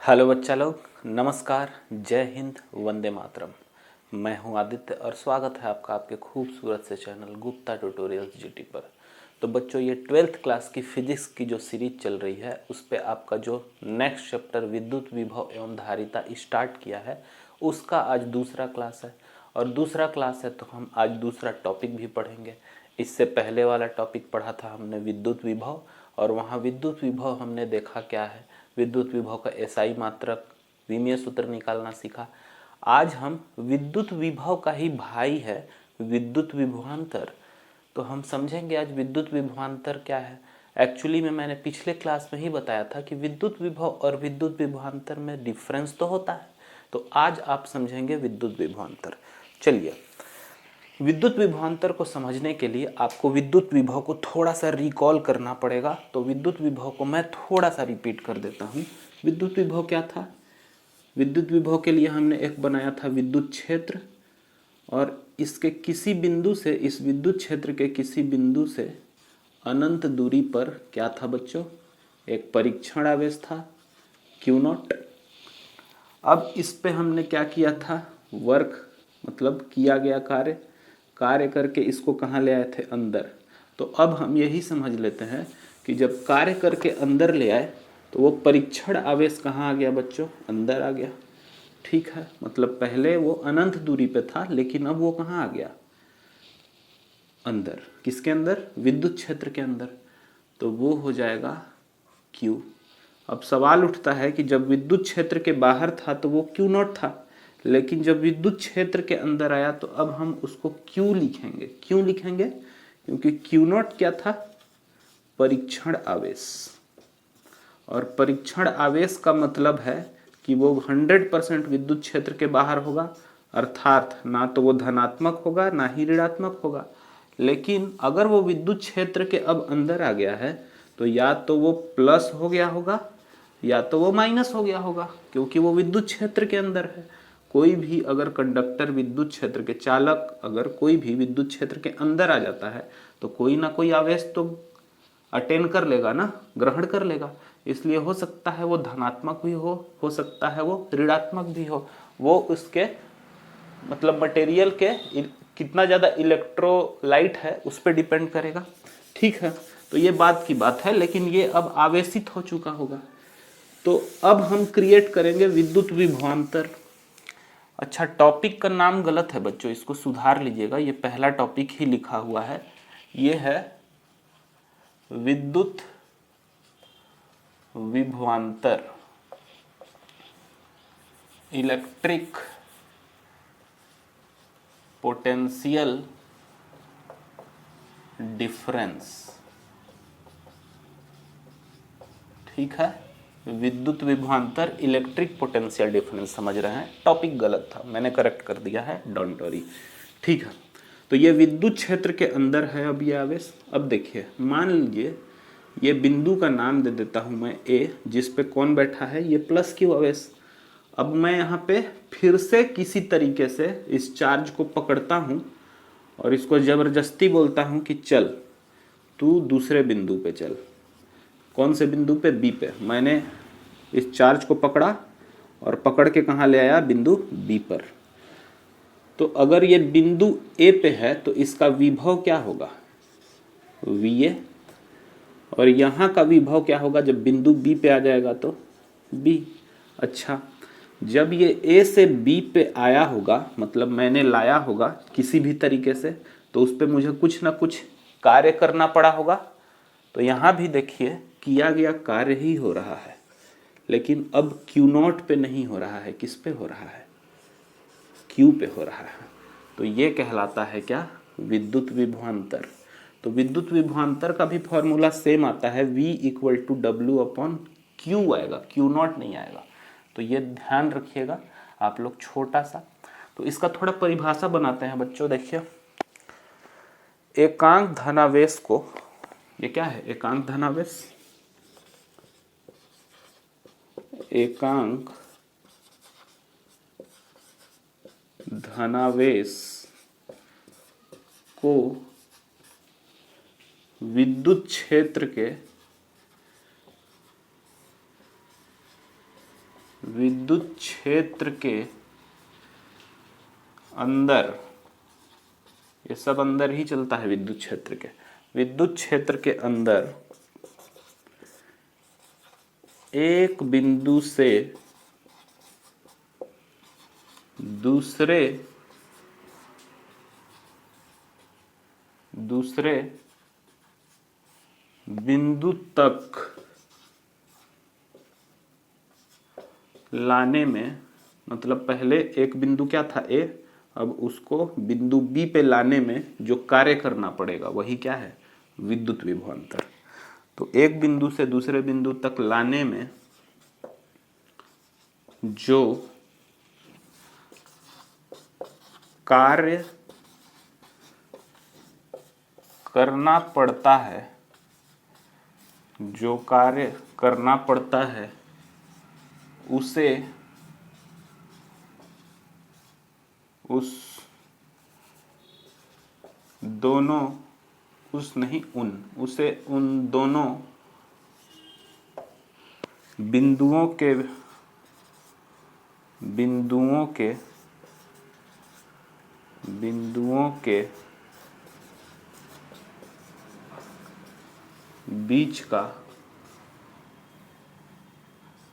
Hello बच्चा लोग, नमस्कार, जय हिंद, वंदे मातरम। मैं हूं आदित्य और स्वागत है आपका आपके खूबसूरत से चैनल गुप्ता ट्यूटोरियल्स जीटी पर। तो बच्चों, ये 12th क्लास की फिजिक्स की जो सीरीज चल रही है उस पे आपका जो नेक्स्ट चैप्टर विद्युत विभव एवं धारिता स्टार्ट किया है उसका आज दूसरा क्लास है। और दूसरा क्लास है तो हम आज दूसरा टॉपिक भी पढ़ेंगे। इससे पहले वाला टॉपिक पढ़ा था हमने विद्युत विभव, और वहाँ विद्युत विभव हमने देखा क्या है, विद्युत विभव का एसआई मात्रक, विमीय सूत्र निकालना सीखा। आज हम विद्युत विभव का ही भाई है विद्युत विभवांतर, तो हम समझेंगे आज विद्युत विभवांतर क्या है। एक्चुअली में मैंने पिछले क्लास में ही बताया था कि विद्युत विभव और विद्युत विभवांतर में डिफरेंस तो होता है, तो आज आप समझेंगे विद्युत विभवांतर। चलिए, विद्युत विभवांतर को समझने के लिए आपको विद्युत विभव को थोड़ा सा रिकॉल करना पड़ेगा। तो विद्युत विभव को मैं थोड़ा सा रिपीट कर देता हूँ। विद्युत विभव क्या था? विद्युत विभव के लिए हमने एक बनाया था विद्युत क्षेत्र, और इसके किसी बिंदु से, इस विद्युत क्षेत्र के किसी बिंदु से अनंत दूरी पर क्या था बच्चों? एक परीक्षण आवेश था Q0। अब इस पे हमने क्या किया था? वर्क, मतलब किया गया कार्य करके इसको कहाँ ले आए थे? अंदर। तो अब हम यही समझ लेते हैं कि जब कार्य करके अंदर ले आए तो वो परीक्षण आवेश कहाँ आ गया बच्चों? अंदर आ गया। ठीक है, मतलब पहले वो अनंत दूरी पे था लेकिन अब वो कहाँ आ गया? अंदर। किसके अंदर? विद्युत क्षेत्र के अंदर। तो वो हो जाएगा Q। अब सवाल उठता है कि जब विद्युत क्षेत्र के बाहर था तो वो Q0 था, लेकिन जब विद्युत क्षेत्र के अंदर आया तो अब हम उसको Q लिखेंगे। क्यों लिखेंगे? क्योंकि Q0 क्या था? परीक्षण आवेश। और परीक्षण आवेश का मतलब है कि वो 100% विद्युत क्षेत्र के बाहर होगा, अर्थात ना तो वो धनात्मक होगा ना ही ऋणात्मक होगा। लेकिन अगर वो विद्युत क्षेत्र के अब अंदर आ गया है तो या तो वो प्लस हो गया होगा या तो वो माइनस हो गया होगा, क्योंकि वो विद्युत क्षेत्र के अंदर है। कोई भी अगर कंडक्टर, विद्युत क्षेत्र के चालक, अगर कोई भी विद्युत क्षेत्र के अंदर आ जाता है तो कोई ना कोई आवेश तो अटेन कर लेगा ना, ग्रहण कर लेगा। इसलिए हो सकता है वो धनात्मक भी हो सकता है वो ऋणात्मक भी हो। वो उसके मतलब मटेरियल के कितना ज़्यादा इलेक्ट्रोलाइट है उस पर डिपेंड करेगा। ठीक है, तो ये बात की बात है, लेकिन ये अब आवेशित हो चुका होगा। तो अब हम क्रिएट करेंगे विद्युत विभवांतर। अच्छा, टॉपिक का नाम गलत है बच्चों, इसको सुधार लीजिएगा। ये पहला टॉपिक ही लिखा हुआ है, ये है विद्युत विभवांतर, इलेक्ट्रिक पोटेंशियल डिफरेंस। ठीक है, विद्युत विभवांतर इलेक्ट्रिक पोटेंशियल डिफरेंस समझ रहे हैं। टॉपिक गलत था, मैंने करेक्ट कर दिया है, डोंट वरी। ठीक है, तो ये विद्युत क्षेत्र के अंदर है अब ये आवेश। अब देखिए, मान लीजिए ये बिंदु का नाम दे देता हूं मैं A, जिस पे कौन बैठा है? ये प्लस Q आवेश। अब मैं यहाँ पे फिर से किसी तरीके से इस चार्ज को पकड़ता हूँ और इसको जबरदस्ती बोलता हूँ कि चल तू दूसरे बिंदु पे चल। कौन से बिंदु पे? B पे। मैंने इस चार्ज को पकड़ा और पकड़ के कहाँ ले आया? बिंदु B पर। तो अगर ये बिंदु A पे है तो इसका विभव क्या होगा? VA। और यहाँ का विभव क्या होगा जब बिंदु B पे आ जाएगा? तो B। अच्छा, जब ये A से B पे आया होगा, मतलब मैंने लाया होगा किसी भी तरीके से, तो उस पर मुझे कुछ ना कुछ कार्य करना पड़ा होगा। तो यहाँ भी देखिए किया गया कार्य ही हो रहा है, लेकिन अब Q0 पे नहीं हो रहा है। किस पे हो रहा है? Q पे हो रहा है। तो ये कहलाता है क्या? विद्युत विभवांतर। तो विद्युत विभवांतर का भी फॉर्मूला सेम आता है, V = W/Q आएगा, Q0 नहीं आएगा। तो ये ध्यान रखिएगा आप लोग, छोटा सा। तो इसका थोड़ा परिभाषा बनाते हैं बच्चों। देखिए, एकांक धनावेश को, ये क्या है? एकांक धनावेश। एकांक धनावेश को विद्युत क्षेत्र के विद्युत क्षेत्र के अंदर, ये सब अंदर ही चलता है विद्युत क्षेत्र के, विद्युत क्षेत्र के अंदर एक बिंदु से दूसरे बिंदु तक लाने में, मतलब पहले एक बिंदु क्या था ए, अब उसको बिंदु बी पे लाने में जो कार्य करना पड़ेगा वही क्या है, विद्युत विभवांतर। तो एक बिंदु से दूसरे बिंदु तक लाने में जो कार्य करना पड़ता है, जो कार्य करना पड़ता है उसे उसे उन दोनों बिंदुओं के बीच का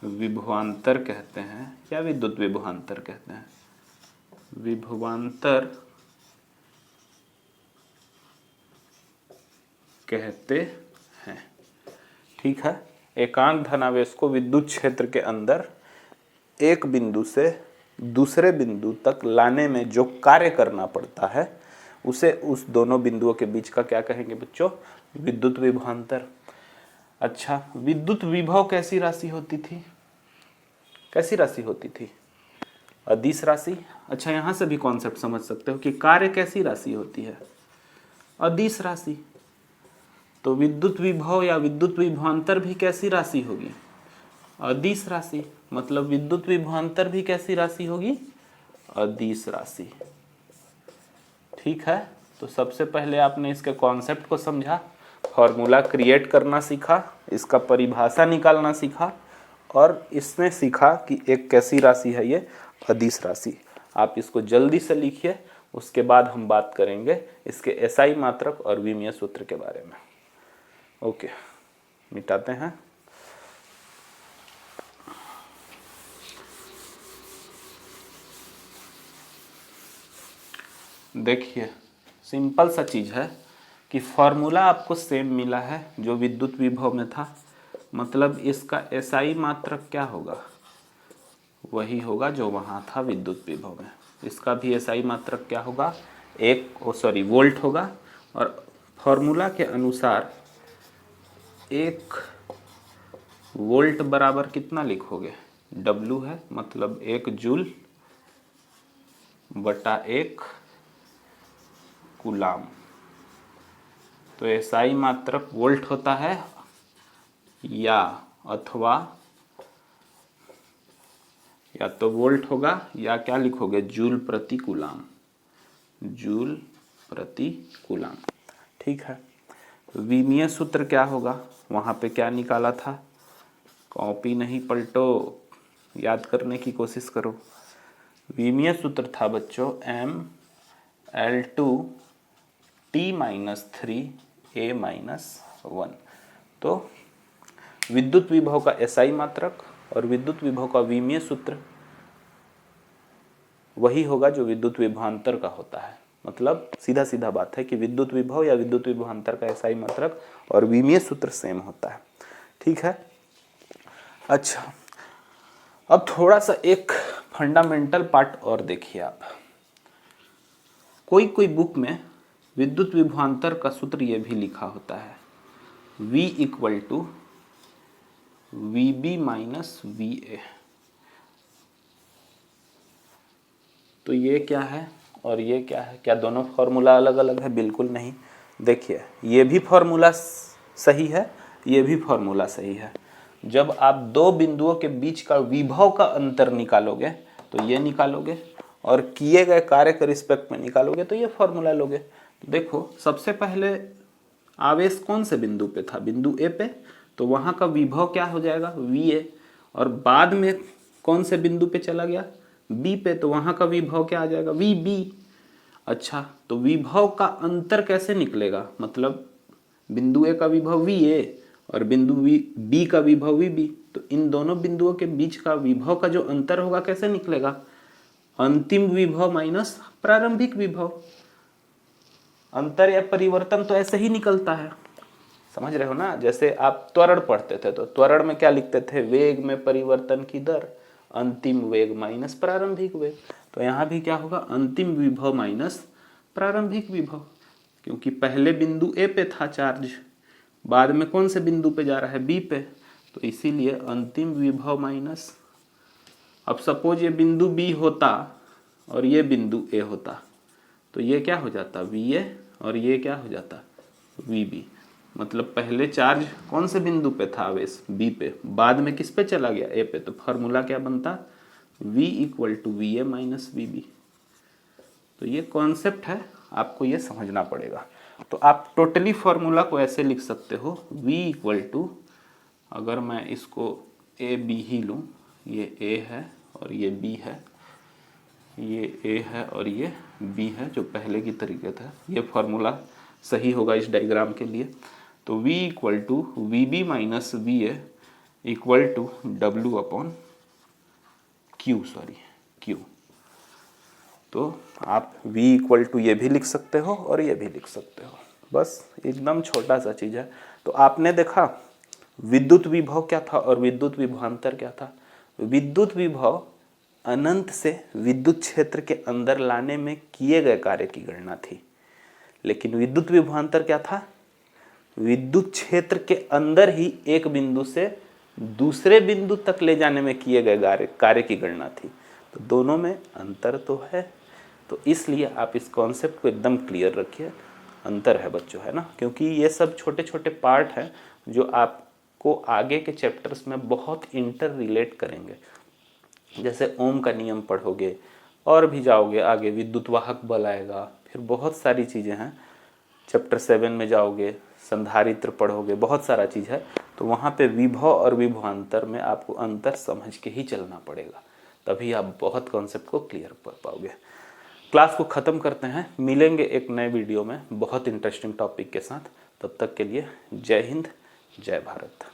विभवांतर कहते हैं या विद्युत विभवांतर कहते हैं। विभवांतर कहते हैं, ठीक है। एकांक धनावेश को विद्युत क्षेत्र के अंदर एक बिंदु से दूसरे बिंदु तक लाने में जो कार्य करना पड़ता है उसे उस दोनों बिंदुओं के बीच का क्या कहेंगे बच्चों, विद्युत विभवांतर। अच्छा, विद्युत विभव कैसी राशि होती थी, कैसी राशि होती थी, अदिश राशि। अच्छा, यहां से भी कॉन्सेप्ट समझ सकते हो कि कार्य कैसी राशि होती है, अदिश राशि। तो विद्युत विभव या विद्युत विभवांतर भी कैसी राशि होगी, अदिश राशि। मतलब विद्युत विभवांतर भी कैसी राशि होगी, अदिश राशि, ठीक है। तो सबसे पहले आपने इसके कॉन्सेप्ट को समझा, फॉर्मूला क्रिएट करना सीखा, इसका परिभाषा निकालना सीखा, और इसने सीखा कि एक कैसी राशि है ये, अदिश राशि। आप इसको जल्दी से लिखिए, उसके बाद हम बात करेंगे इसके एसआई मात्रक और विमीय सूत्र के बारे में। ओके, मिटाते हैं। देखिए, सिंपल सा चीज है कि फॉर्मूला आपको सेम मिला है जो विद्युत विभव में था, मतलब इसका एसआई मात्रक क्या होगा, वही होगा जो वहां था विद्युत विभव में। इसका भी एसआई मात्रक क्या होगा, वोल्ट होगा। और फॉर्मूला के अनुसार 1 वोल्ट बराबर कितना लिखोगे, W है, मतलब 1 जूल बटा 1 कूलाम। तो एसआई मात्रक वोल्ट होता है या तो वोल्ट होगा या क्या लिखोगे, जूल प्रति कूलाम, जूल प्रति कूलाम, ठीक है। विमीय सूत्र क्या होगा, वहां पे क्या निकाला था, कॉपी नहीं पलटो, याद करने की कोशिश करो। विमीय सूत्र था बच्चों M_L2T-3A-1। तो विद्युत विभव का एसआई मात्रक और विद्युत विभव का विमीय सूत्र वही होगा जो विद्युत विभवांतर का होता है। मतलब सीधा सीधा बात है कि विद्युत विभव या विद्युत विभवांतर का एसआई मात्रक और विमीय सूत्र सेम होता है, ठीक है। अच्छा, अब थोड़ा सा एक फंडामेंटल पार्ट और देखिए आप। कोई कोई बुक में विद्युत विभवांतर का सूत्र ये भी लिखा होता है, V = VB - VA। तो ये क्या है और ये क्या है, क्या दोनों फॉर्मूला अलग अलग है, बिल्कुल नहीं। देखिए, ये भी फॉर्मूला सही है, ये भी फॉर्मूला सही है। जब आप दो बिंदुओं के बीच का विभव का अंतर निकालोगे तो ये निकालोगे, और किए गए कार्य के रिस्पेक्ट में निकालोगे तो ये फॉर्मूला लोगे। तो देखो, सबसे पहले आवेश कौन से बिंदु पे था, बिंदु ए पे, तो वहां का विभव क्या हो जाएगा, VA। और बाद में कौन से बिंदु पे चला गया, बी पे, तो वहां का विभव क्या आ जाएगा, वी बी। अच्छा, तो विभव का अंतर कैसे निकलेगा, मतलब बिंदु ए का विभव वी ए और बिंदु बी का विभव वी बी, तो इन दोनों बिंदुओं के बीच का विभव का जो अंतर होगा कैसे निकलेगा, अंतिम विभव माइनस प्रारंभिक विभव। अंतर या परिवर्तन तो ऐसे ही निकलता है, समझ रहे हो ना। जैसे आप त्वरण पढ़ते थे तो त्वरण में क्या लिखते थे, वेग में परिवर्तन की दर, अंतिम वेग माइनस प्रारंभिक वेग। तो यहाँ भी क्या होगा, अंतिम विभव माइनस प्रारंभिक विभव, क्योंकि पहले बिंदु ए पे था चार्ज, बाद में कौन से बिंदु पे जा रहा है, बी पे, तो इसीलिए अंतिम विभव माइनस। अब सपोज ये बिंदु बी होता और ये बिंदु ए होता, तो ये क्या हो जाता, वी ए, और ये क्या हो जाता, वी बी। मतलब पहले चार्ज कौन से बिंदु पे था, आवेश बी पे, बाद में किस पे चला गया, ए पे, तो फॉर्मूला क्या बनता, v equal to V A minus V B. तो ये कॉन्सेप्ट है, आपको ये समझना पड़ेगा। तो आप टोटली फॉर्मूला को ऐसे लिख सकते हो, v इक्वल टू, अगर मैं इसको ए बी ही लूँ, ये a है और ये b है, ये a है और ये b है, जो पहले की तरीके था, ये फॉर्मूला सही होगा इस डायग्राम के लिए। तो v equal to V B minus V A equal to W upon Q, Q. तो आप v इक्वल टू ये भी लिख सकते हो और ये भी लिख सकते हो, बस एकदम छोटा सा चीज़ है। तो आपने देखा विद्युत विभव क्या था और विद्युत विभवांतर क्या था। विद्युत विभव अनंत से विद्युत क्षेत्र के अंदर लाने में किए गए कार्य की गणना थी, लेकिन विद्युत विभवांतर क्या था, विद्युत क्षेत्र के अंदर ही एक बिंदु से दूसरे बिंदु तक ले जाने में किए गए कार्य की गणना थी। तो दोनों में अंतर तो है, तो इसलिए आप इस कॉन्सेप्ट को एकदम क्लियर रखिए, अंतर है बच्चों, है ना, क्योंकि ये सब छोटे छोटे पार्ट हैं जो आपको आगे के चैप्टर्स में बहुत इंटर रिलेट करेंगे। जैसे ओम का नियम पढ़ोगे और भी जाओगे आगे, विद्युत वाहक बल आएगा, फिर बहुत सारी चीज़ें हैं। चैप्टर 7 में जाओगे, संधारित्र पढ़ोगे, बहुत सारा चीज़ है। तो वहाँ पे विभव और विभवांतर में आपको अंतर समझ के ही चलना पड़ेगा, तभी आप बहुत कॉन्सेप्ट को क्लियर कर पाओगे। क्लास को ख़त्म करते हैं, मिलेंगे एक नए वीडियो में बहुत इंटरेस्टिंग टॉपिक के साथ। तब तक के लिए जय हिंद, जय भारत।